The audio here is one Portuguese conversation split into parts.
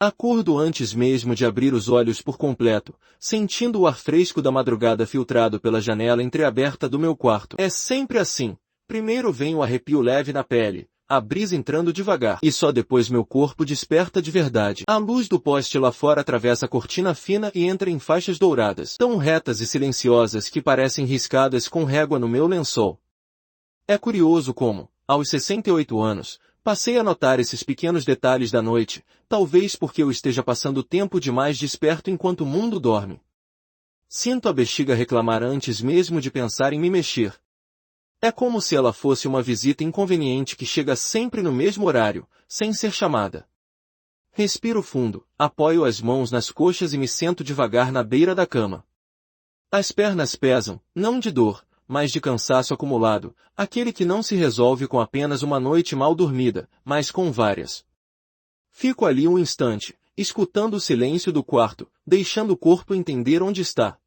Acordo antes mesmo de abrir os olhos por completo, sentindo o ar fresco da madrugada filtrado pela janela entreaberta do meu quarto. É sempre assim. Primeiro vem o arrepio leve na pele, a brisa entrando devagar, e só depois meu corpo desperta de verdade. A luz do poste lá fora atravessa a cortina fina e entra em faixas douradas, tão retas e silenciosas que parecem riscadas com régua no meu lençol. É curioso como, aos 68 anos, passei a notar esses pequenos detalhes da noite, talvez porque eu esteja passando tempo demais desperto enquanto o mundo dorme. Sinto a bexiga reclamar antes mesmo de pensar em me mexer. É como se ela fosse uma visita inconveniente que chega sempre no mesmo horário, sem ser chamada. Respiro fundo, apoio as mãos nas coxas e me sento devagar na beira da cama. As pernas pesam, não de dor, mas de cansaço acumulado, aquele que não se resolve com apenas uma noite mal dormida, mas com várias. Fico ali um instante, escutando o silêncio do quarto, deixando o corpo entender onde está.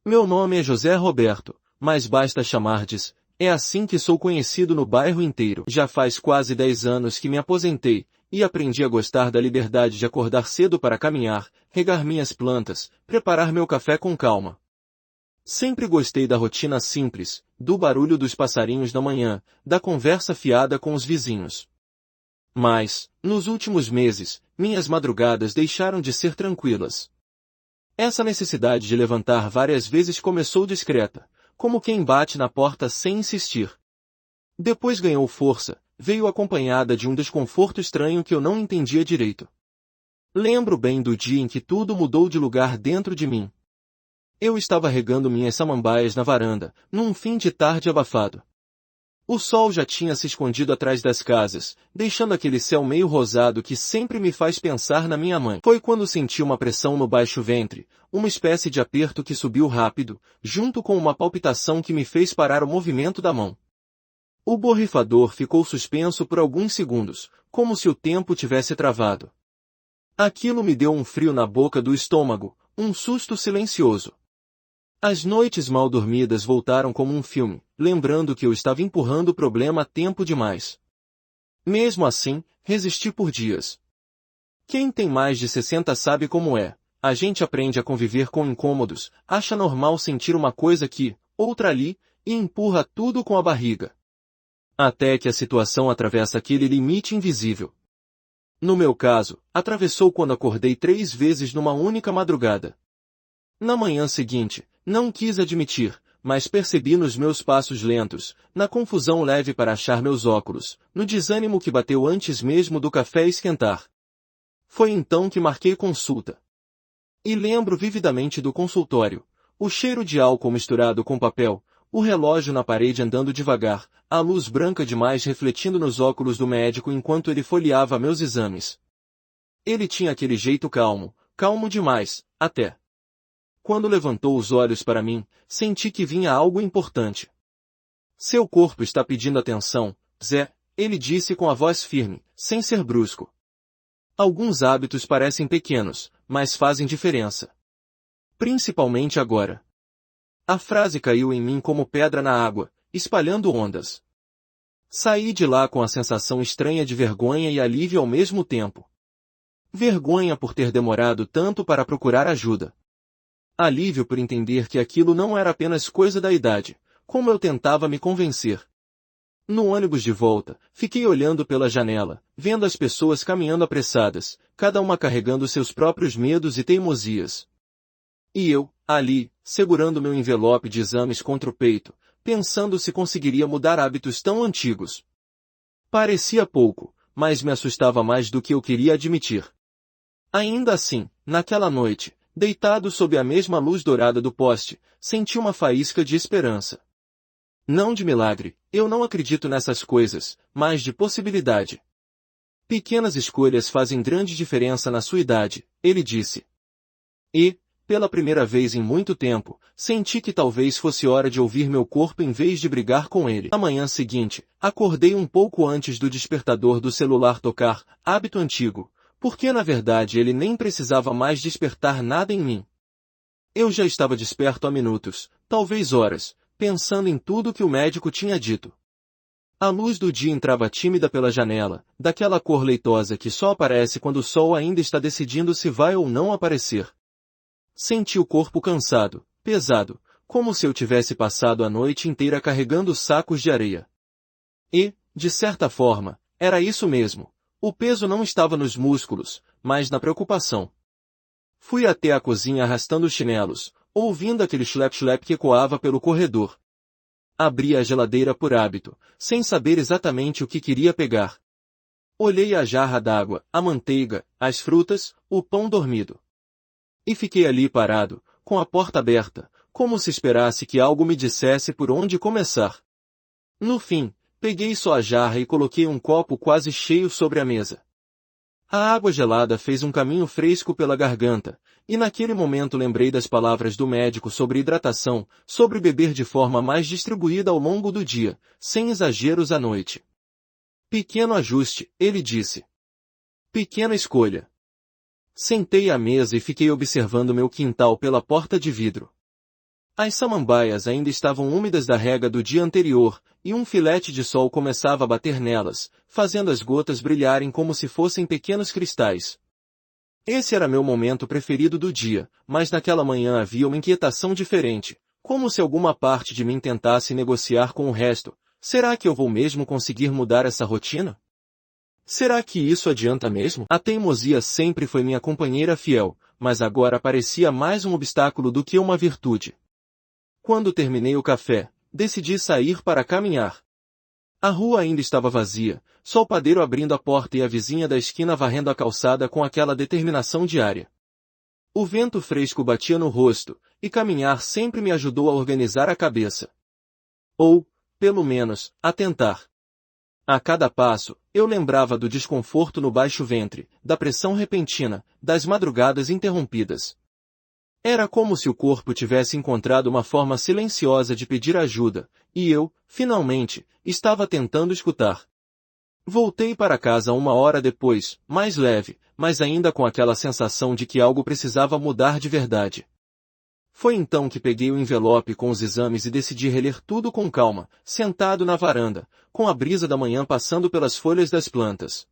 Meu nome é José Roberto, mas basta chamar-des, é assim que sou conhecido no bairro inteiro. Já faz quase 10 anos que me aposentei, e aprendi a gostar da liberdade de acordar cedo para caminhar, regar minhas plantas, preparar meu café com calma. Sempre gostei da rotina simples, do barulho dos passarinhos da manhã, da conversa fiada com os vizinhos. Mas, nos últimos meses, minhas madrugadas deixaram de ser tranquilas. Essa necessidade de levantar várias vezes começou discreta, como quem bate na porta sem insistir. Depois ganhou força, veio acompanhada de um desconforto estranho que eu não entendia direito. Lembro bem do dia em que tudo mudou de lugar dentro de mim. Eu estava regando minhas samambaias na varanda, num fim de tarde abafado. O sol já tinha se escondido atrás das casas, deixando aquele céu meio rosado que sempre me faz pensar na minha mãe. Foi quando senti uma pressão no baixo ventre, uma espécie de aperto que subiu rápido, junto com uma palpitação que me fez parar o movimento da mão. O borrifador ficou suspenso por alguns segundos, como se o tempo tivesse travado. Aquilo me deu um frio na boca do estômago, um susto silencioso. As noites mal dormidas voltaram como um filme, lembrando que eu estava empurrando o problema a tempo demais. Mesmo assim, resisti por dias. Quem tem mais de 60 sabe como é. A gente aprende a conviver com incômodos, acha normal sentir uma coisa aqui, outra ali, e empurra tudo com a barriga. Até que a situação atravessa aquele limite invisível. No meu caso, atravessou quando acordei 3 vezes numa única madrugada. Na manhã seguinte, não quis admitir, mas percebi nos meus passos lentos, na confusão leve para achar meus óculos, no desânimo que bateu antes mesmo do café esquentar. Foi então que marquei consulta. E lembro vividamente do consultório, o cheiro de álcool misturado com papel, o relógio na parede andando devagar, a luz branca demais refletindo nos óculos do médico enquanto ele folheava meus exames. Ele tinha aquele jeito calmo, calmo demais, até. Quando levantou os olhos para mim, senti que vinha algo importante. Seu corpo está pedindo atenção, Zé, ele disse com a voz firme, sem ser brusco. Alguns hábitos parecem pequenos, mas fazem diferença. Principalmente agora. A frase caiu em mim como pedra na água, espalhando ondas. Saí de lá com a sensação estranha de vergonha e alívio ao mesmo tempo. Vergonha por ter demorado tanto para procurar ajuda. Alívio por entender que aquilo não era apenas coisa da idade, como eu tentava me convencer. No ônibus de volta, fiquei olhando pela janela, vendo as pessoas caminhando apressadas, cada uma carregando seus próprios medos e teimosias. E eu, ali, segurando meu envelope de exames contra o peito, pensando se conseguiria mudar hábitos tão antigos. Parecia pouco, mas me assustava mais do que eu queria admitir. Ainda assim, naquela noite, deitado sob a mesma luz dourada do poste, senti uma faísca de esperança. Não de milagre, eu não acredito nessas coisas, mas de possibilidade. Pequenas escolhas fazem grande diferença na sua idade, ele disse. E, pela primeira vez em muito tempo, senti que talvez fosse hora de ouvir meu corpo em vez de brigar com ele. Na manhã seguinte, acordei um pouco antes do despertador do celular tocar, hábito antigo, porque na verdade ele nem precisava mais despertar nada em mim. Eu já estava desperto há minutos, talvez horas, pensando em tudo que o médico tinha dito. A luz do dia entrava tímida pela janela, daquela cor leitosa que só aparece quando o sol ainda está decidindo se vai ou não aparecer. Senti o corpo cansado, pesado, como se eu tivesse passado a noite inteira carregando sacos de areia. E, de certa forma, era isso mesmo. O peso não estava nos músculos, mas na preocupação. Fui até a cozinha arrastando os chinelos, ouvindo aquele schlep-schlep que ecoava pelo corredor. Abri a geladeira por hábito, sem saber exatamente o que queria pegar. Olhei a jarra d'água, a manteiga, as frutas, o pão dormido. E fiquei ali parado, com a porta aberta, como se esperasse que algo me dissesse por onde começar. No fim, peguei só a jarra e coloquei um copo quase cheio sobre a mesa. A água gelada fez um caminho fresco pela garganta, e naquele momento lembrei das palavras do médico sobre hidratação, sobre beber de forma mais distribuída ao longo do dia, sem exageros à noite. Pequeno ajuste, ele disse. Pequena escolha. Sentei à mesa e fiquei observando meu quintal pela porta de vidro. As samambaias ainda estavam úmidas da rega do dia anterior, e um filete de sol começava a bater nelas, fazendo as gotas brilharem como se fossem pequenos cristais. Esse era meu momento preferido do dia, mas naquela manhã havia uma inquietação diferente, como se alguma parte de mim tentasse negociar com o resto. Será que eu vou mesmo conseguir mudar essa rotina? Será que isso adianta mesmo? A teimosia sempre foi minha companheira fiel, mas agora parecia mais um obstáculo do que uma virtude. Quando terminei o café, decidi sair para caminhar. A rua ainda estava vazia, só o padeiro abrindo a porta e a vizinha da esquina varrendo a calçada com aquela determinação diária. O vento fresco batia no rosto, e caminhar sempre me ajudou a organizar a cabeça. Ou, pelo menos, a tentar. A cada passo, eu lembrava do desconforto no baixo ventre, da pressão repentina, das madrugadas interrompidas. Era como se o corpo tivesse encontrado uma forma silenciosa de pedir ajuda, e eu, finalmente, estava tentando escutar. Voltei para casa 1 hora depois, mais leve, mas ainda com aquela sensação de que algo precisava mudar de verdade. Foi então que peguei o envelope com os exames e decidi reler tudo com calma, sentado na varanda, com a brisa da manhã passando pelas folhas das plantas.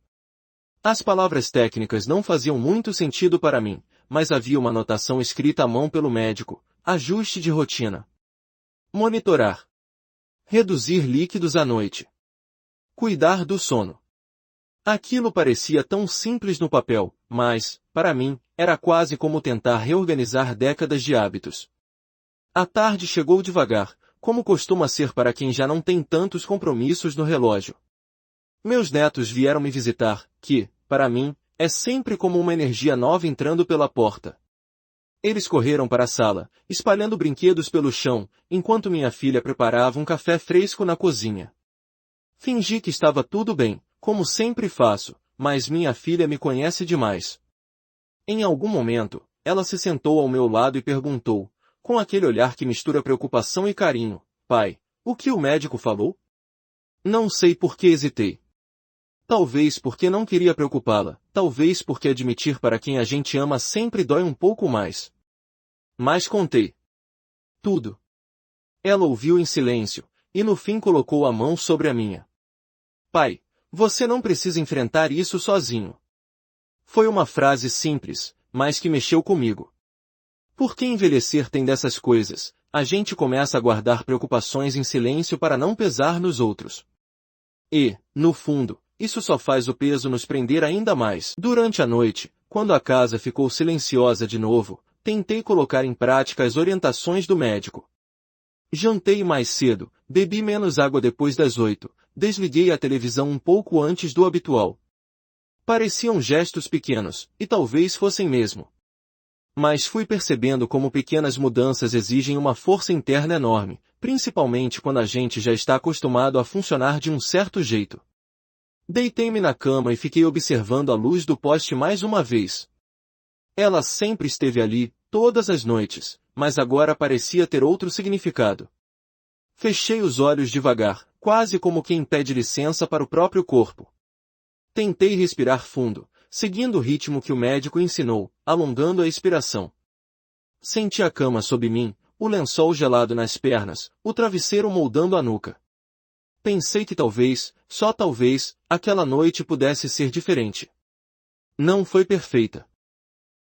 As palavras técnicas não faziam muito sentido para mim, mas havia uma anotação escrita à mão pelo médico: ajuste de rotina. Monitorar. Reduzir líquidos à noite. Cuidar do sono. Aquilo parecia tão simples no papel, mas, para mim, era quase como tentar reorganizar décadas de hábitos. A tarde chegou devagar, como costuma ser para quem já não tem tantos compromissos no relógio. Meus netos vieram me visitar, que, para mim, é sempre como uma energia nova entrando pela porta. Eles correram para a sala, espalhando brinquedos pelo chão, enquanto minha filha preparava um café fresco na cozinha. Fingi que estava tudo bem, como sempre faço, mas minha filha me conhece demais. Em algum momento, ela se sentou ao meu lado e perguntou, com aquele olhar que mistura preocupação e carinho: pai, o que o médico falou? Não sei por que hesitei. Talvez porque não queria preocupá-la, talvez porque admitir para quem a gente ama sempre dói um pouco mais. Mas contei tudo. Ela ouviu em silêncio, e no fim colocou a mão sobre a minha. Pai, você não precisa enfrentar isso sozinho. Foi uma frase simples, mas que mexeu comigo. Por que envelhecer tem dessas coisas? A gente começa a guardar preocupações em silêncio para não pesar nos outros. E, no fundo, isso só faz o peso nos prender ainda mais. Durante a noite, quando a casa ficou silenciosa de novo, tentei colocar em prática as orientações do médico. Jantei mais cedo, bebi menos água depois das 8, desliguei a televisão um pouco antes do habitual. Pareciam gestos pequenos, e talvez fossem mesmo. Mas fui percebendo como pequenas mudanças exigem uma força interna enorme, principalmente quando a gente já está acostumado a funcionar de um certo jeito. Deitei-me na cama e fiquei observando a luz do poste mais uma vez. Ela sempre esteve ali, todas as noites, mas agora parecia ter outro significado. Fechei os olhos devagar, quase como quem pede licença para o próprio corpo. Tentei respirar fundo, seguindo o ritmo que o médico ensinou, alongando a expiração. Senti a cama sob mim, o lençol gelado nas pernas, o travesseiro moldando a nuca. Pensei que talvez, só talvez, aquela noite pudesse ser diferente. Não foi perfeita.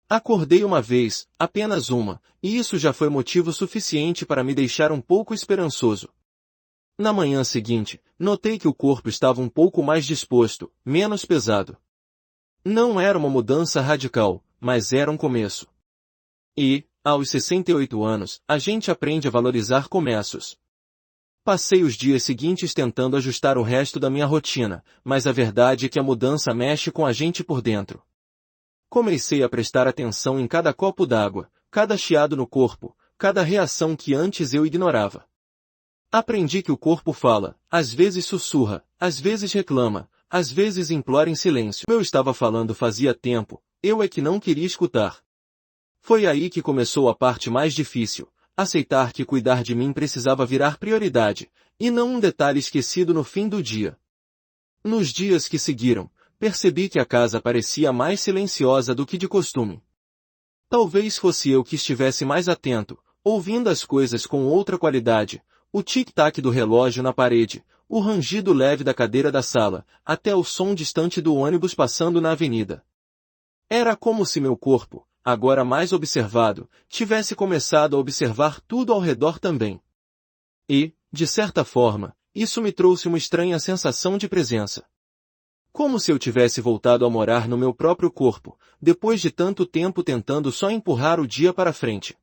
Acordei uma vez, apenas uma, e isso já foi motivo suficiente para me deixar um pouco esperançoso. Na manhã seguinte, notei que o corpo estava um pouco mais disposto, menos pesado. Não era uma mudança radical, mas era um começo. E, aos 68 anos, a gente aprende a valorizar começos. Passei os dias seguintes tentando ajustar o resto da minha rotina, mas a verdade é que a mudança mexe com a gente por dentro. Comecei a prestar atenção em cada copo d'água, cada chiado no corpo, cada reação que antes eu ignorava. Aprendi que o corpo fala, às vezes sussurra, às vezes reclama, às vezes implora em silêncio. Eu estava falando fazia tempo, eu é que não queria escutar. Foi aí que começou a parte mais difícil, aceitar que cuidar de mim precisava virar prioridade, e não um detalhe esquecido no fim do dia. Nos dias que seguiram, percebi que a casa parecia mais silenciosa do que de costume. Talvez fosse eu que estivesse mais atento, ouvindo as coisas com outra qualidade, o tic-tac do relógio na parede, o rangido leve da cadeira da sala, até o som distante do ônibus passando na avenida. Era como se meu corpo, agora mais observado, tivesse começado a observar tudo ao redor também. E, de certa forma, isso me trouxe uma estranha sensação de presença. Como se eu tivesse voltado a morar no meu próprio corpo, depois de tanto tempo tentando só empurrar o dia para frente.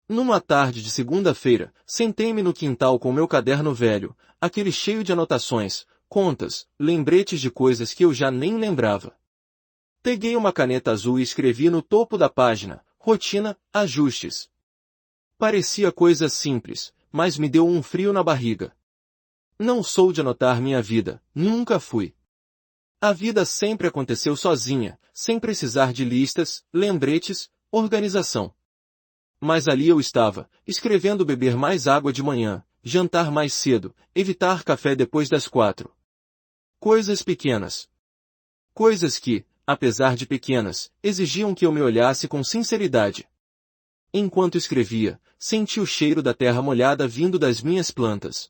Numa tarde de segunda-feira, sentei-me no quintal com meu caderno velho, aquele cheio de anotações, contas, lembretes de coisas que eu já nem lembrava. Peguei uma caneta azul e escrevi no topo da página, rotina, ajustes. Parecia coisa simples, mas me deu um frio na barriga. Não sou de anotar minha vida, nunca fui. A vida sempre aconteceu sozinha, sem precisar de listas, lembretes, organização. Mas ali eu estava, escrevendo beber mais água de manhã, jantar mais cedo, evitar café depois das 4. Coisas pequenas. Coisas que, apesar de pequenas, exigiam que eu me olhasse com sinceridade. Enquanto escrevia, senti o cheiro da terra molhada vindo das minhas plantas.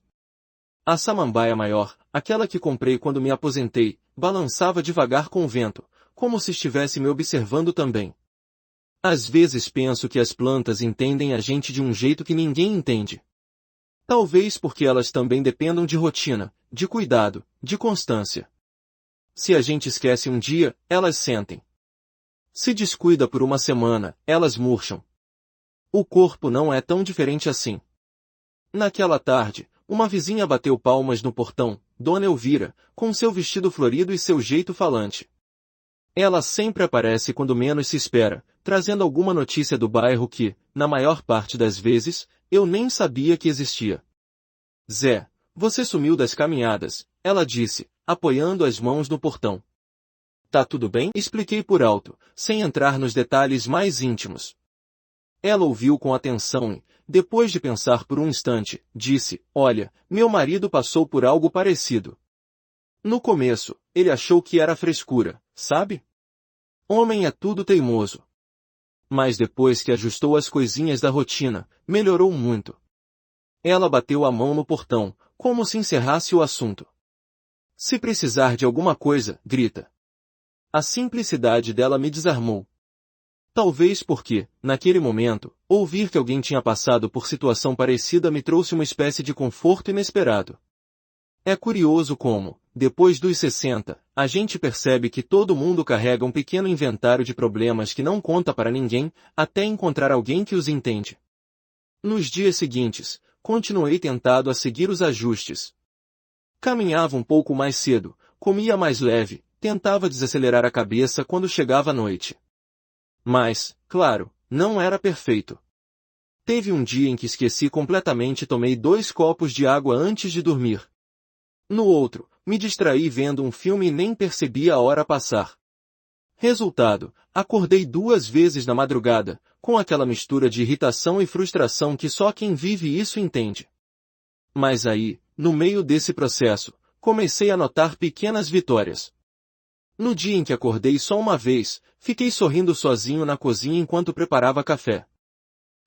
A samambaia maior, aquela que comprei quando me aposentei, balançava devagar com o vento, como se estivesse me observando também. Às vezes penso que as plantas entendem a gente de um jeito que ninguém entende. Talvez porque elas também dependam de rotina, de cuidado, de constância. Se a gente esquece um dia, elas sentem. Se descuida por uma semana, elas murcham. O corpo não é tão diferente assim. Naquela tarde, uma vizinha bateu palmas no portão, Dona Elvira, com seu vestido florido e seu jeito falante. Ela sempre aparece quando menos se espera, trazendo alguma notícia do bairro que, na maior parte das vezes, eu nem sabia que existia. Zé, você sumiu das caminhadas, ela disse, apoiando as mãos no portão. Tá tudo bem? Expliquei por alto, sem entrar nos detalhes mais íntimos. Ela ouviu com atenção e, depois de pensar por um instante, disse, olha, meu marido passou por algo parecido. No começo, ele achou que era frescura, sabe? Homem é tudo teimoso. Mas depois que ajustou as coisinhas da rotina, melhorou muito. Ela bateu a mão no portão, como se encerrasse o assunto. Se precisar de alguma coisa, grita. A simplicidade dela me desarmou. Talvez porque, naquele momento, ouvir que alguém tinha passado por situação parecida me trouxe uma espécie de conforto inesperado. É curioso como, depois dos 60, a gente percebe que todo mundo carrega um pequeno inventário de problemas que não conta para ninguém, até encontrar alguém que os entende. Nos dias seguintes, continuei tentado a seguir os ajustes. Caminhava um pouco mais cedo, comia mais leve, tentava desacelerar a cabeça quando chegava a noite. Mas, claro, não era perfeito. Teve um dia em que esqueci completamente e tomei 2 copos de água antes de dormir. No outro, me distraí vendo um filme e nem percebi a hora passar. Resultado, acordei 2 vezes na madrugada, com aquela mistura de irritação e frustração que só quem vive isso entende. Mas aí, no meio desse processo, comecei a notar pequenas vitórias. No dia em que acordei só uma vez, fiquei sorrindo sozinho na cozinha enquanto preparava café.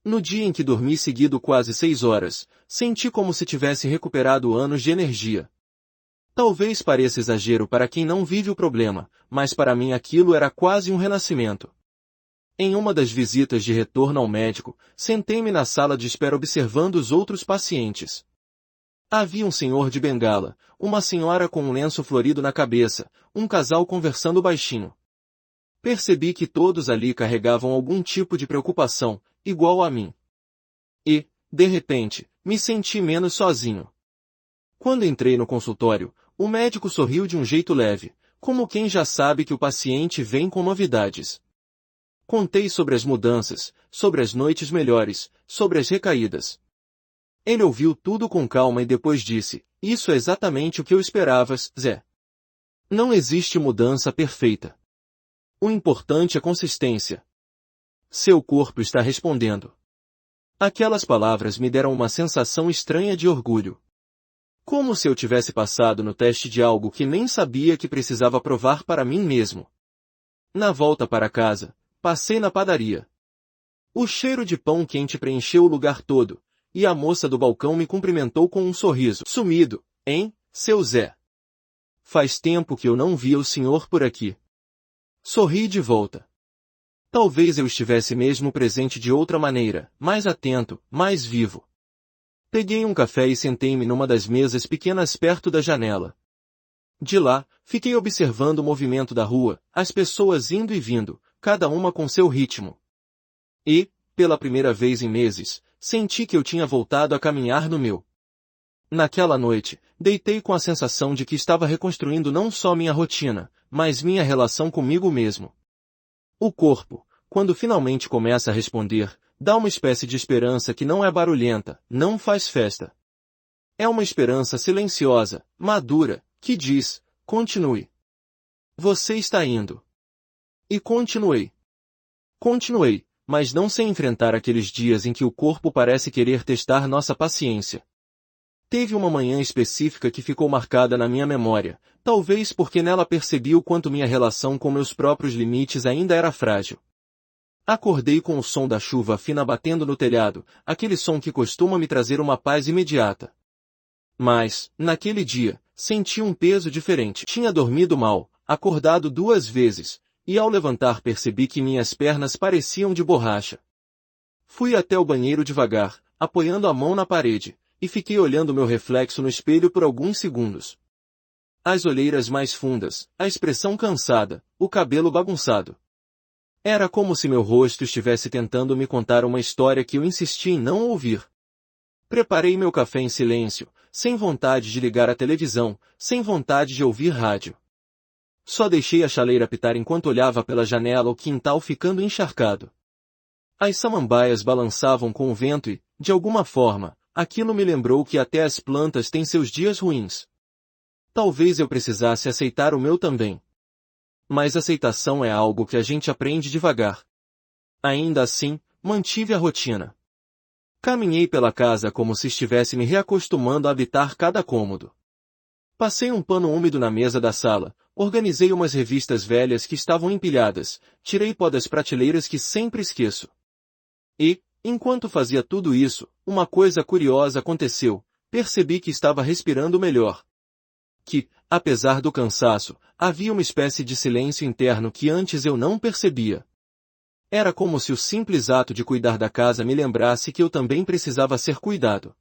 No dia em que dormi seguido quase 6 horas, senti como se tivesse recuperado anos de energia. Talvez pareça exagero para quem não vive o problema, mas para mim aquilo era quase um renascimento. Em uma das visitas de retorno ao médico, sentei-me na sala de espera observando os outros pacientes. Havia um senhor de bengala, uma senhora com um lenço florido na cabeça, um casal conversando baixinho. Percebi que todos ali carregavam algum tipo de preocupação, igual a mim. E, de repente, me senti menos sozinho. Quando entrei no consultório, o médico sorriu de um jeito leve, como quem já sabe que o paciente vem com novidades. Contei sobre as mudanças, sobre as noites melhores, sobre as recaídas. Ele ouviu tudo com calma e depois disse: "Isso é exatamente o que eu esperavas, Zé. Não existe mudança perfeita. O importante é consistência. Seu corpo está respondendo." Aquelas palavras me deram uma sensação estranha de orgulho. Como se eu tivesse passado no teste de algo que nem sabia que precisava provar para mim mesmo. Na volta para casa, passei na padaria. O cheiro de pão quente preencheu o lugar todo, e a moça do balcão me cumprimentou com um sorriso. "Sumido, hein, seu Zé? Faz tempo que eu não via o senhor por aqui." Sorri de volta. Talvez eu estivesse mesmo presente de outra maneira, mais atento, mais vivo. Peguei um café e sentei-me numa das mesas pequenas perto da janela. De lá, fiquei observando o movimento da rua, as pessoas indo e vindo, cada uma com seu ritmo. E, pela primeira vez em meses, senti que eu tinha voltado a caminhar no meu. Naquela noite, deitei com a sensação de que estava reconstruindo não só minha rotina, mas minha relação comigo mesmo. O corpo, quando finalmente começa a responder, dá uma espécie de esperança que não é barulhenta, não faz festa. É uma esperança silenciosa, madura, que diz: "Continue. Você está indo." E continuei. Continuei, mas não sem enfrentar aqueles dias em que o corpo parece querer testar nossa paciência. Teve uma manhã específica que ficou marcada na minha memória, talvez porque nela percebi o quanto minha relação com meus próprios limites ainda era frágil. Acordei com o som da chuva fina batendo no telhado, aquele som que costuma me trazer uma paz imediata. Mas, naquele dia, senti um peso diferente. Tinha dormido mal, acordado 2 vezes, e ao levantar percebi que minhas pernas pareciam de borracha. Fui até o banheiro devagar, apoiando a mão na parede, e fiquei olhando meu reflexo no espelho por alguns segundos. As olheiras mais fundas, a expressão cansada, o cabelo bagunçado. Era como se meu rosto estivesse tentando me contar uma história que eu insisti em não ouvir. Preparei meu café em silêncio, sem vontade de ligar a televisão, sem vontade de ouvir rádio. Só deixei a chaleira apitar enquanto olhava pela janela o quintal ficando encharcado. As samambaias balançavam com o vento e, de alguma forma, aquilo me lembrou que até as plantas têm seus dias ruins. Talvez eu precisasse aceitar o meu também. Mas aceitação é algo que a gente aprende devagar. Ainda assim, mantive a rotina. Caminhei pela casa como se estivesse me reacostumando a habitar cada cômodo. Passei um pano úmido na mesa da sala, organizei umas revistas velhas que estavam empilhadas, tirei pó das prateleiras que sempre esqueço. E, enquanto fazia tudo isso, uma coisa curiosa aconteceu: percebi que estava respirando melhor. Que, apesar do cansaço, havia uma espécie de silêncio interno que antes eu não percebia. Era como se o simples ato de cuidar da casa me lembrasse que eu também precisava ser cuidado.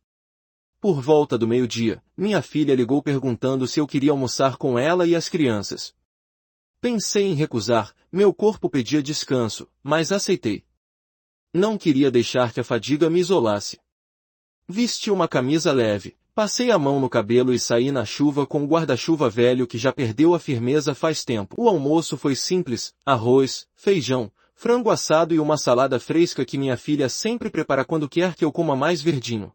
Por volta do meio-dia, minha filha ligou perguntando se eu queria almoçar com ela e as crianças. Pensei em recusar, meu corpo pedia descanso, mas aceitei. Não queria deixar que a fadiga me isolasse. Vesti uma camisa leve, passei a mão no cabelo e saí na chuva com o guarda-chuva velho que já perdeu a firmeza faz tempo. O almoço foi simples: arroz, feijão, frango assado e uma salada fresca que minha filha sempre prepara quando quer que eu coma mais verdinho.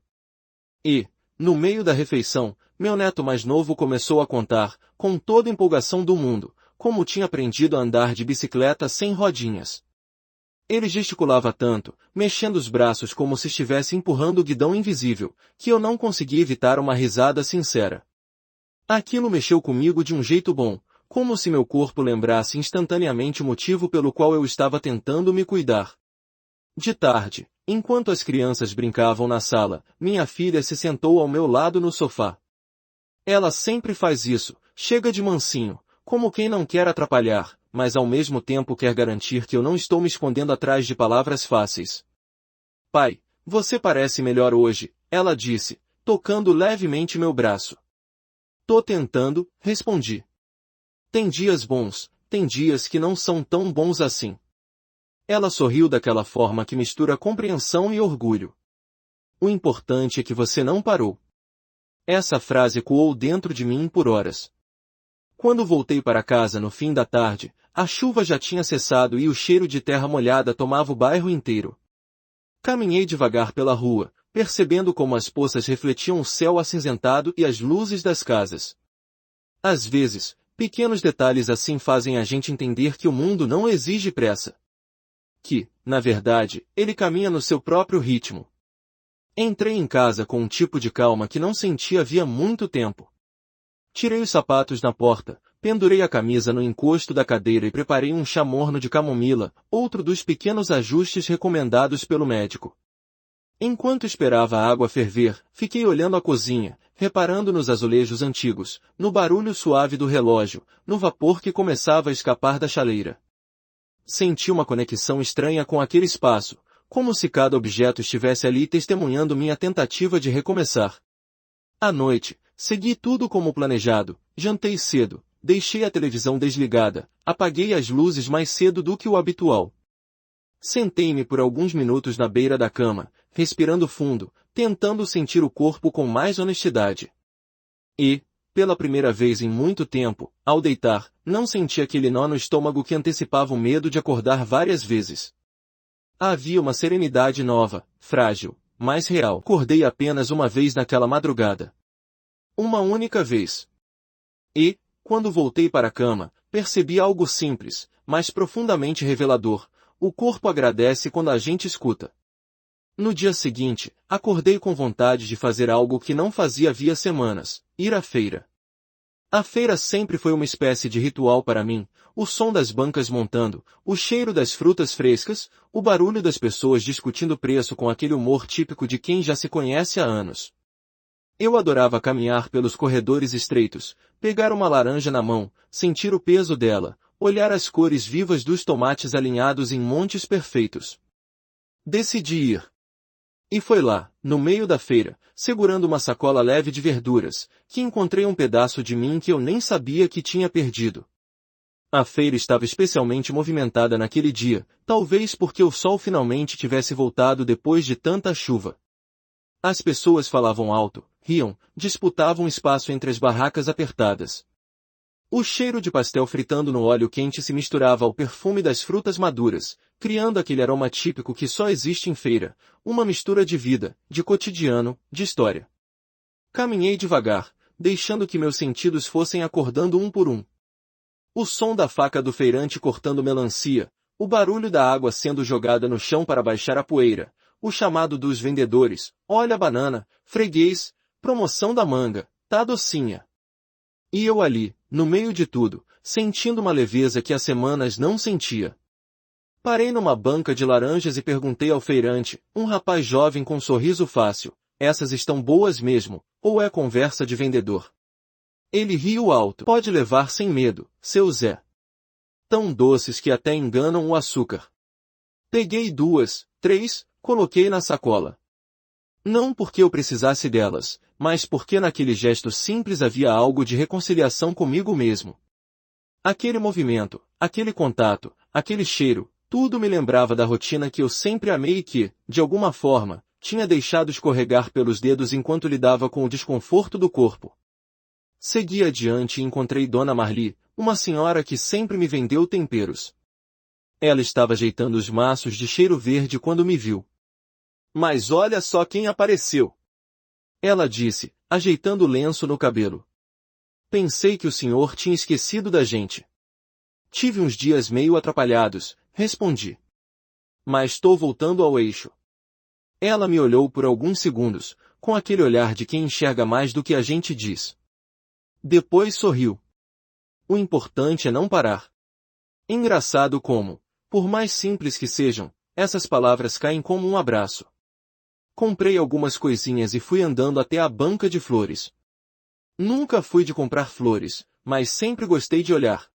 E, no meio da refeição, meu neto mais novo começou a contar, com toda a empolgação do mundo, como tinha aprendido a andar de bicicleta sem rodinhas. Ele gesticulava tanto, mexendo os braços como se estivesse empurrando o guidão invisível, que eu não consegui evitar uma risada sincera. Aquilo mexeu comigo de um jeito bom, como se meu corpo lembrasse instantaneamente o motivo pelo qual eu estava tentando me cuidar. De tarde, enquanto as crianças brincavam na sala, minha filha se sentou ao meu lado no sofá. Ela sempre faz isso, chega de mansinho, como quem não quer atrapalhar, mas ao mesmo tempo quer garantir que eu não estou me escondendo atrás de palavras fáceis. Pai, você parece melhor hoje, ela disse, tocando levemente meu braço. Tô tentando, respondi. Tem dias bons, tem dias que não são tão bons assim. Ela sorriu daquela forma que mistura compreensão e orgulho. O importante é que você não parou. Essa frase ecoou dentro de mim por horas. Quando voltei para casa no fim da tarde, a chuva já tinha cessado e o cheiro de terra molhada tomava o bairro inteiro. Caminhei devagar pela rua, percebendo como as poças refletiam o céu acinzentado e as luzes das casas. Às vezes, pequenos detalhes assim fazem a gente entender que o mundo não exige pressa. Que, na verdade, ele caminha no seu próprio ritmo. Entrei em casa com um tipo de calma que não sentia havia muito tempo. Tirei os sapatos na porta, pendurei a camisa no encosto da cadeira e preparei um chá morno de camomila, outro dos pequenos ajustes recomendados pelo médico. Enquanto esperava a água ferver, fiquei olhando a cozinha, reparando nos azulejos antigos, no barulho suave do relógio, no vapor que começava a escapar da chaleira. Senti uma conexão estranha com aquele espaço, como se cada objeto estivesse ali testemunhando minha tentativa de recomeçar. À noite, segui tudo como planejado, jantei cedo, deixei a televisão desligada, apaguei as luzes mais cedo do que o habitual. Sentei-me por alguns minutos na beira da cama, respirando fundo, tentando sentir o corpo com mais honestidade. E, pela primeira vez em muito tempo, ao deitar, não senti aquele nó no estômago que antecipava o medo de acordar várias vezes. Havia uma serenidade nova, frágil, mas real. Acordei apenas uma vez naquela madrugada. Uma única vez. E, quando voltei para a cama, percebi algo simples, mas profundamente revelador. O corpo agradece quando a gente escuta. No dia seguinte, acordei com vontade de fazer algo que não fazia havia semanas, ir à feira. A feira sempre foi uma espécie de ritual para mim, o som das bancas montando, o cheiro das frutas frescas, o barulho das pessoas discutindo preço com aquele humor típico de quem já se conhece há anos. Eu adorava caminhar pelos corredores estreitos, pegar uma laranja na mão, sentir o peso dela, olhar as cores vivas dos tomates alinhados em montes perfeitos. Decidi ir. E foi lá, no meio da feira, segurando uma sacola leve de verduras, que encontrei um pedaço de mim que eu nem sabia que tinha perdido. A feira estava especialmente movimentada naquele dia, talvez porque o sol finalmente tivesse voltado depois de tanta chuva. As pessoas falavam alto, riam, disputavam espaço entre as barracas apertadas. O cheiro de pastel fritando no óleo quente se misturava ao perfume das frutas maduras, criando aquele aroma típico que só existe em feira, uma mistura de vida, de cotidiano, de história. Caminhei devagar, deixando que meus sentidos fossem acordando um por um. O som da faca do feirante cortando melancia, o barulho da água sendo jogada no chão para baixar a poeira, o chamado dos vendedores, olha a banana, freguês, promoção da manga, tá docinha. E eu ali, no meio de tudo, sentindo uma leveza que há semanas não sentia. Parei numa banca de laranjas e perguntei ao feirante, um rapaz jovem com um sorriso fácil, essas estão boas mesmo, ou é conversa de vendedor? Ele riu alto. Pode levar sem medo, seu Zé. Tão doces que até enganam o açúcar. Peguei 2, 3, coloquei na sacola. Não porque eu precisasse delas, mas porque naquele gesto simples havia algo de reconciliação comigo mesmo. Aquele movimento, aquele contato, aquele cheiro, tudo me lembrava da rotina que eu sempre amei e que, de alguma forma, tinha deixado escorregar pelos dedos enquanto lidava com o desconforto do corpo. Segui adiante e encontrei Dona Marli, uma senhora que sempre me vendeu temperos. Ela estava ajeitando os maços de cheiro verde quando me viu. Mas olha só quem apareceu! Ela disse, ajeitando o lenço no cabelo. Pensei que o senhor tinha esquecido da gente. Tive uns dias meio atrapalhados, respondi. Mas estou voltando ao eixo. Ela me olhou por alguns segundos, com aquele olhar de quem enxerga mais do que a gente diz. Depois sorriu. O importante é não parar. Engraçado como, por mais simples que sejam, essas palavras caem como um abraço. Comprei algumas coisinhas e fui andando até a banca de flores. Nunca fui de comprar flores, mas sempre gostei de olhar.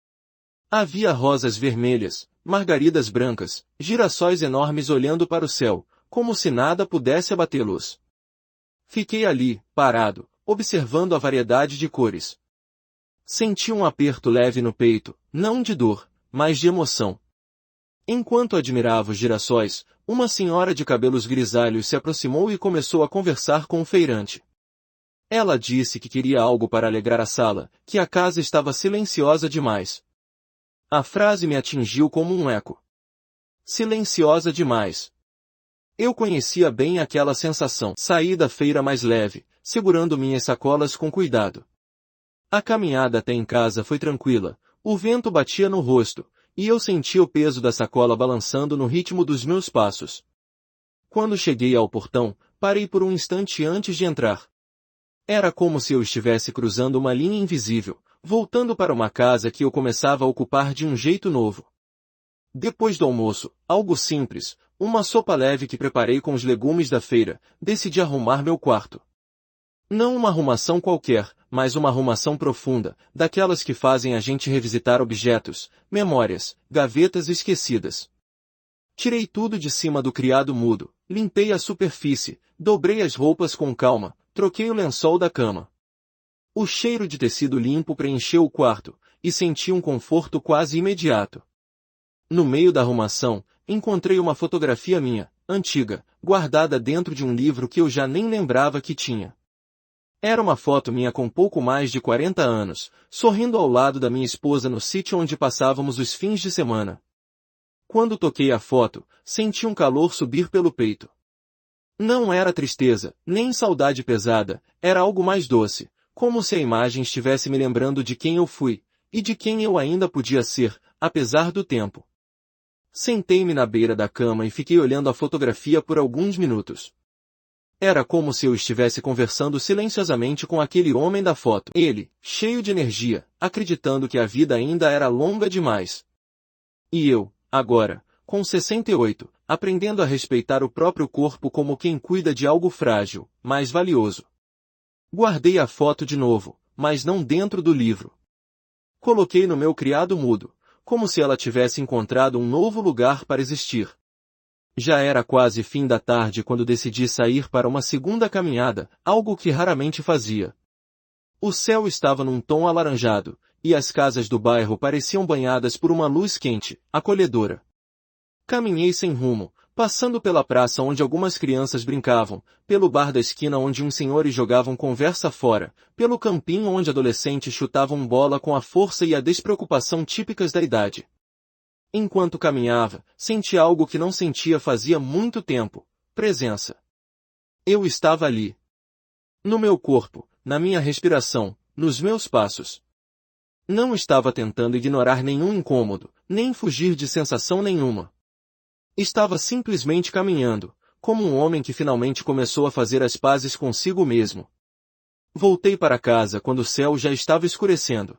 Havia rosas vermelhas, margaridas brancas, girassóis enormes olhando para o céu, como se nada pudesse abatê-los. Fiquei ali, parado, observando a variedade de cores. Senti um aperto leve no peito, não de dor, mas de emoção. Enquanto admirava os girassóis, uma senhora de cabelos grisalhos se aproximou e começou a conversar com o feirante. Ela disse que queria algo para alegrar a sala, que a casa estava silenciosa demais. A frase me atingiu como um eco. Silenciosa demais. Eu conhecia bem aquela sensação. Saí da feira mais leve, segurando minhas sacolas com cuidado. A caminhada até em casa foi tranquila, o vento batia no rosto, e eu sentia o peso da sacola balançando no ritmo dos meus passos. Quando cheguei ao portão, parei por um instante antes de entrar. Era como se eu estivesse cruzando uma linha invisível, voltando para uma casa que eu começava a ocupar de um jeito novo. Depois do almoço, algo simples, uma sopa leve que preparei com os legumes da feira, decidi arrumar meu quarto. Não uma arrumação qualquer, mas uma arrumação profunda, daquelas que fazem a gente revisitar objetos, memórias, gavetas esquecidas. Tirei tudo de cima do criado mudo, limpei a superfície, dobrei as roupas com calma, troquei o lençol da cama. O cheiro de tecido limpo preencheu o quarto, e senti um conforto quase imediato. No meio da arrumação, encontrei uma fotografia minha, antiga, guardada dentro de um livro que eu já nem lembrava que tinha. Era uma foto minha com pouco mais de 40 anos, sorrindo ao lado da minha esposa no sítio onde passávamos os fins de semana. Quando toquei a foto, senti um calor subir pelo peito. Não era tristeza, nem saudade pesada, era algo mais doce, como se a imagem estivesse me lembrando de quem eu fui, e de quem eu ainda podia ser, apesar do tempo. Sentei-me na beira da cama e fiquei olhando a fotografia por alguns minutos. Era como se eu estivesse conversando silenciosamente com aquele homem da foto. Ele, cheio de energia, acreditando que a vida ainda era longa demais. E eu, agora, com 68, aprendendo a respeitar o próprio corpo como quem cuida de algo frágil, mas valioso. Guardei a foto de novo, mas não dentro do livro. Coloquei no meu criado mudo, como se ela tivesse encontrado um novo lugar para existir. Já era quase fim da tarde quando decidi sair para uma segunda caminhada, algo que raramente fazia. O céu estava num tom alaranjado, e as casas do bairro pareciam banhadas por uma luz quente, acolhedora. Caminhei sem rumo, passando pela praça onde algumas crianças brincavam, pelo bar da esquina onde uns senhores jogavam conversa fora, pelo campinho onde adolescentes chutavam bola com a força e a despreocupação típicas da idade. Enquanto caminhava, senti algo que não sentia fazia muito tempo: presença. Eu estava ali. No meu corpo, na minha respiração, nos meus passos. Não estava tentando ignorar nenhum incômodo, nem fugir de sensação nenhuma. Estava simplesmente caminhando, como um homem que finalmente começou a fazer as pazes consigo mesmo. Voltei para casa quando o céu já estava escurecendo.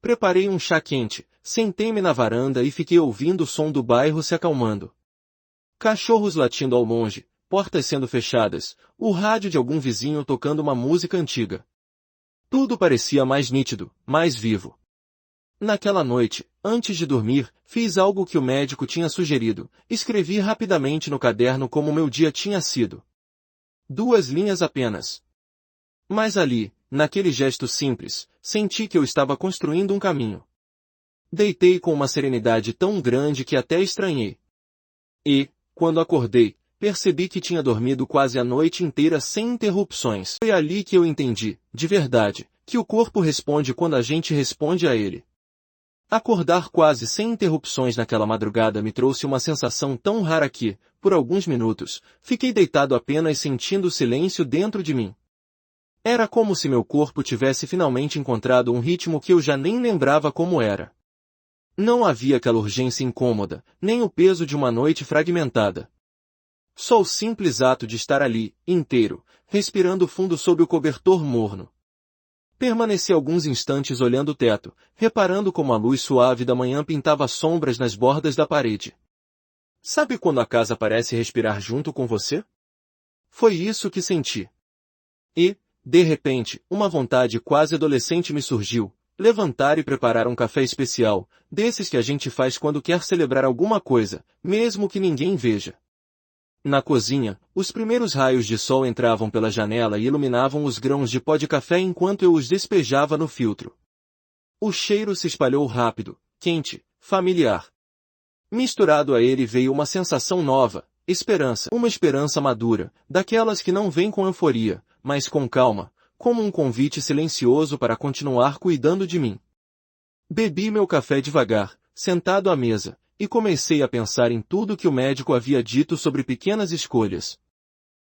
Preparei um chá quente, sentei-me na varanda e fiquei ouvindo o som do bairro se acalmando. Cachorros latindo ao longe, portas sendo fechadas, o rádio de algum vizinho tocando uma música antiga. Tudo parecia mais nítido, mais vivo. Naquela noite, antes de dormir, fiz algo que o médico tinha sugerido, escrevi rapidamente no caderno como meu dia tinha sido. 2 linhas apenas. Mas ali, naquele gesto simples, senti que eu estava construindo um caminho. Deitei com uma serenidade tão grande que até estranhei. E, quando acordei, percebi que tinha dormido quase a noite inteira sem interrupções. Foi ali que eu entendi, de verdade, que o corpo responde quando a gente responde a ele. Acordar quase sem interrupções naquela madrugada me trouxe uma sensação tão rara que, por alguns minutos, fiquei deitado apenas sentindo o silêncio dentro de mim. Era como se meu corpo tivesse finalmente encontrado um ritmo que eu já nem lembrava como era. Não havia aquela urgência incômoda, nem o peso de uma noite fragmentada. Só o simples ato de estar ali, inteiro, respirando fundo sob o cobertor morno. Permaneci alguns instantes olhando o teto, reparando como a luz suave da manhã pintava sombras nas bordas da parede. Sabe quando a casa parece respirar junto com você? Foi isso que senti. E, de repente, uma vontade quase adolescente me surgiu: levantar e preparar um café especial, desses que a gente faz quando quer celebrar alguma coisa, mesmo que ninguém veja. Na cozinha, os primeiros raios de sol entravam pela janela e iluminavam os grãos de pó de café enquanto eu os despejava no filtro. O cheiro se espalhou rápido, quente, familiar. Misturado a ele veio uma sensação nova, esperança. Uma esperança madura, daquelas que não vêm com euforia, mas com calma, como um convite silencioso para continuar cuidando de mim. Bebi meu café devagar, sentado à mesa, e comecei a pensar em tudo que o médico havia dito sobre pequenas escolhas.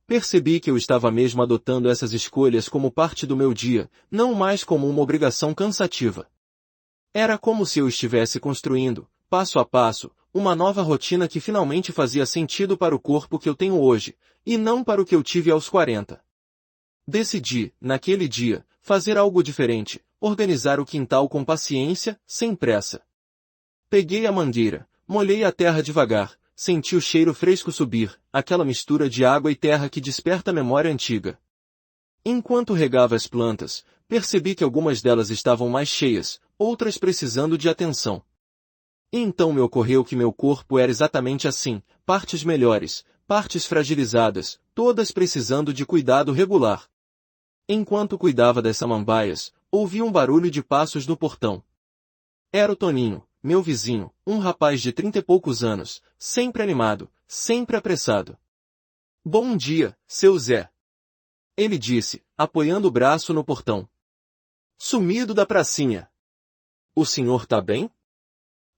Percebi que eu estava mesmo adotando essas escolhas como parte do meu dia, não mais como uma obrigação cansativa. Era como se eu estivesse construindo, passo a passo, uma nova rotina que finalmente fazia sentido para o corpo que eu tenho hoje, e não para o que eu tive aos 40. Decidi, naquele dia, fazer algo diferente, organizar o quintal com paciência, sem pressa. Peguei a mangueira, molhei a terra devagar, senti o cheiro fresco subir, aquela mistura de água e terra que desperta a memória antiga. Enquanto regava as plantas, percebi que algumas delas estavam mais cheias, outras precisando de atenção. E então me ocorreu que meu corpo era exatamente assim, partes melhores, partes fragilizadas, todas precisando de cuidado regular. Enquanto cuidava das samambaias, ouvi um barulho de passos no portão. Era o Toninho, meu vizinho, um rapaz de 30 e poucos anos, sempre animado, sempre apressado. "Bom dia, seu Zé", ele disse, apoiando o braço no portão. "Sumido da pracinha. O senhor tá bem?"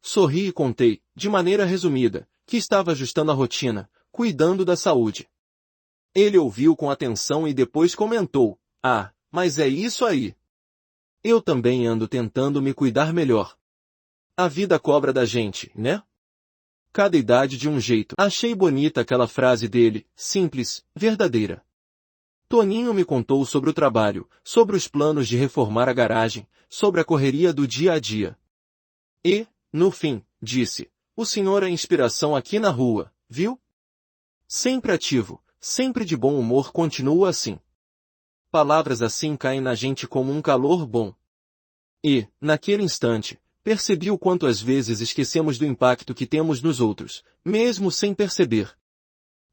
Sorri e contei, de maneira resumida, que estava ajustando a rotina, cuidando da saúde. Ele ouviu com atenção e depois comentou: "Ah, mas é isso aí. Eu também ando tentando me cuidar melhor. A vida cobra da gente, né? Cada idade de um jeito." Achei bonita aquela frase dele, simples, verdadeira. Toninho me contou sobre o trabalho, sobre os planos de reformar a garagem, sobre a correria do dia a dia. E, no fim, disse: "O senhor é inspiração aqui na rua, viu? Sempre ativo, sempre de bom humor, continua assim." Palavras assim caem na gente como um calor bom. E, naquele instante, percebi o quanto às vezes esquecemos do impacto que temos nos outros, mesmo sem perceber.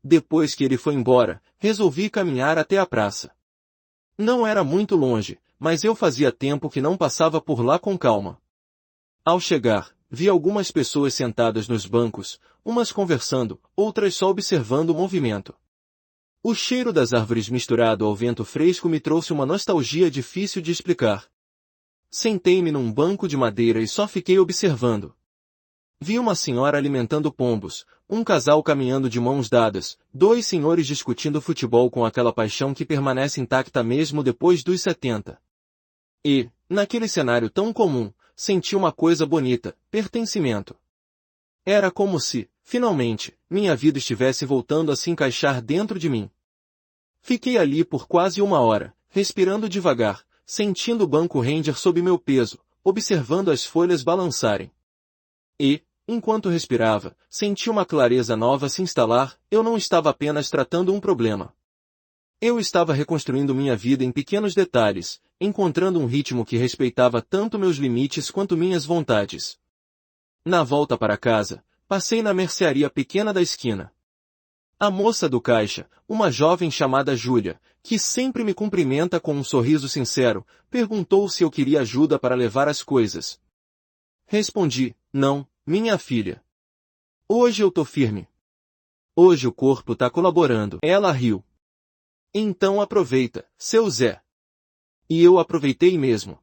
Depois que ele foi embora, resolvi caminhar até a praça. Não era muito longe, mas eu fazia tempo que não passava por lá com calma. Ao chegar, vi algumas pessoas sentadas nos bancos, umas conversando, outras só observando o movimento. O cheiro das árvores misturado ao vento fresco me trouxe uma nostalgia difícil de explicar. Sentei-me num banco de madeira e só fiquei observando. Vi uma senhora alimentando pombos, um casal caminhando de mãos dadas, dois senhores discutindo futebol com aquela paixão que permanece intacta mesmo depois dos 70. E, naquele cenário tão comum, senti uma coisa bonita: pertencimento. Era como se, finalmente, minha vida estivesse voltando a se encaixar dentro de mim. Fiquei ali por quase uma hora, respirando devagar, sentindo o banco render sob meu peso, observando as folhas balançarem. E, enquanto respirava, senti uma clareza nova se instalar. Eu não estava apenas tratando um problema. Eu estava reconstruindo minha vida em pequenos detalhes, encontrando um ritmo que respeitava tanto meus limites quanto minhas vontades. Na volta para casa, passei na mercearia pequena da esquina. A moça do caixa, uma jovem chamada Júlia, que sempre me cumprimenta com um sorriso sincero, perguntou se eu queria ajuda para levar as coisas. Respondi: "Não, minha filha. Hoje eu tô firme. Hoje o corpo tá colaborando." Ela riu. "Então aproveita, seu Zé." E eu aproveitei mesmo.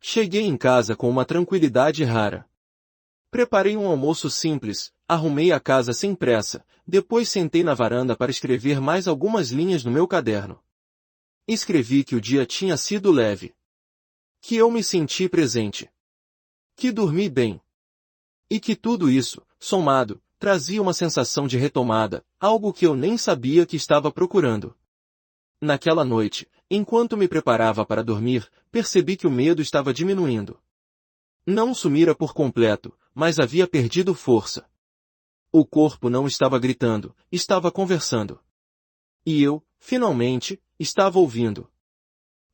Cheguei em casa com uma tranquilidade rara. Preparei um almoço simples, arrumei a casa sem pressa, depois sentei na varanda para escrever mais algumas linhas no meu caderno. Escrevi que o dia tinha sido leve. Que eu me senti presente. Que dormi bem. E que tudo isso, somado, trazia uma sensação de retomada, algo que eu nem sabia que estava procurando. Naquela noite, enquanto me preparava para dormir, percebi que o medo estava diminuindo. Não sumira por completo, mas havia perdido força. O corpo não estava gritando, estava conversando. E eu, finalmente, estava ouvindo.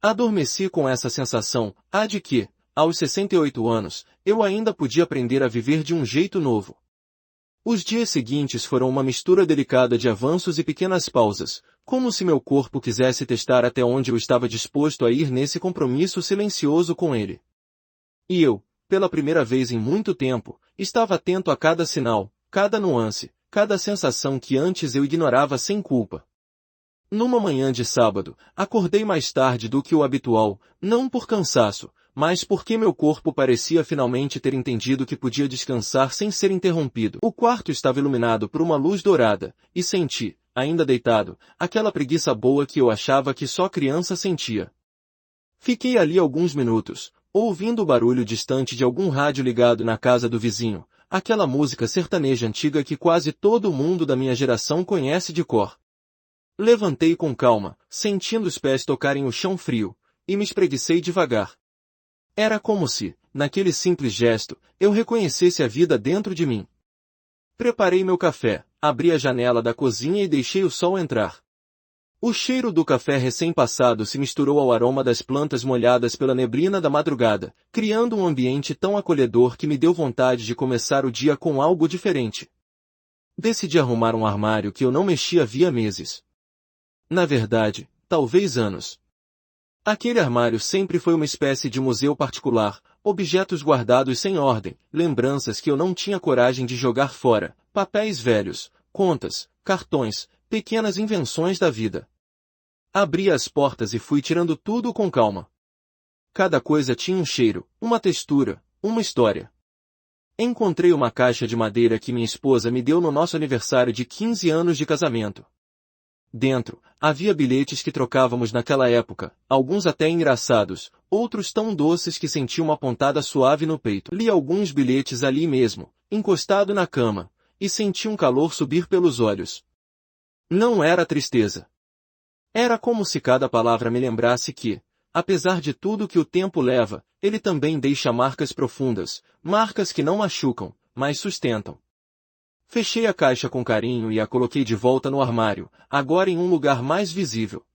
Adormeci com essa sensação, de que, aos 68 anos, eu ainda podia aprender a viver de um jeito novo. Os dias seguintes foram uma mistura delicada de avanços e pequenas pausas, como se meu corpo quisesse testar até onde eu estava disposto a ir nesse compromisso silencioso com ele. E eu, pela primeira vez em muito tempo, estava atento a cada sinal, cada nuance, cada sensação que antes eu ignorava sem culpa. Numa manhã de sábado, acordei mais tarde do que o habitual, não por cansaço, mas porque meu corpo parecia finalmente ter entendido que podia descansar sem ser interrompido. O quarto estava iluminado por uma luz dourada, e senti, ainda deitado, aquela preguiça boa que eu achava que só criança sentia. Fiquei ali alguns minutos, ouvindo o barulho distante de algum rádio ligado na casa do vizinho, aquela música sertaneja antiga que quase todo mundo da minha geração conhece de cor. Levantei com calma, sentindo os pés tocarem o chão frio, e me espreguicei devagar. Era como se, naquele simples gesto, eu reconhecesse a vida dentro de mim. Preparei meu café, abri a janela da cozinha e deixei o sol entrar. O cheiro do café recém-passado se misturou ao aroma das plantas molhadas pela neblina da madrugada, criando um ambiente tão acolhedor que me deu vontade de começar o dia com algo diferente. Decidi arrumar um armário que eu não mexia havia meses. Na verdade, talvez anos. Aquele armário sempre foi uma espécie de museu particular, objetos guardados sem ordem, lembranças que eu não tinha coragem de jogar fora, papéis velhos, contas, cartões, pequenas invenções da vida. Abri as portas e fui tirando tudo com calma. Cada coisa tinha um cheiro, uma textura, uma história. Encontrei uma caixa de madeira que minha esposa me deu no nosso aniversário de 15 anos de casamento. Dentro, havia bilhetes que trocávamos naquela época, alguns até engraçados, outros tão doces que senti uma pontada suave no peito. Li alguns bilhetes ali mesmo, encostado na cama, e senti um calor subir pelos olhos. Não era tristeza. Era como se cada palavra me lembrasse que, apesar de tudo que o tempo leva, ele também deixa marcas profundas, marcas que não machucam, mas sustentam. Fechei a caixa com carinho e a coloquei de volta no armário, agora em um lugar mais visível.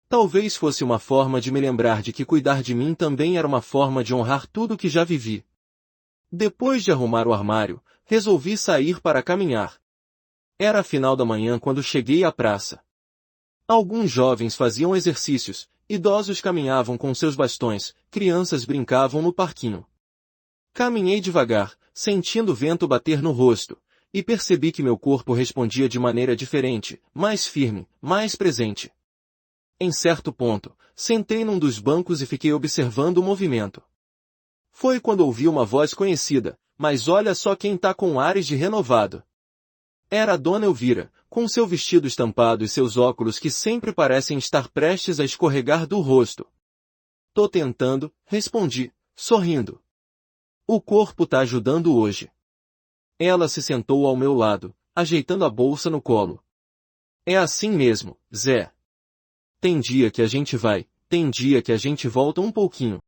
Talvez fosse uma forma de me lembrar de que cuidar de mim também era uma forma de honrar tudo que já vivi. Depois de arrumar o armário, resolvi sair para caminhar. Era a final da manhã quando cheguei à praça. Alguns jovens faziam exercícios, idosos caminhavam com seus bastões, crianças brincavam no parquinho. Caminhei devagar, sentindo o vento bater no rosto, e percebi que meu corpo respondia de maneira diferente, mais firme, mais presente. Em certo ponto, sentei num dos bancos e fiquei observando o movimento. Foi quando ouvi uma voz conhecida, mas olha só quem tá com ares de renovado. Era a Dona Elvira, com seu vestido estampado e seus óculos que sempre parecem estar prestes a escorregar do rosto. Tô tentando, respondi, sorrindo. O corpo tá ajudando hoje. Ela se sentou ao meu lado, ajeitando a bolsa no colo. É assim mesmo, Zé. Tem dia que a gente vai, tem dia que a gente volta um pouquinho.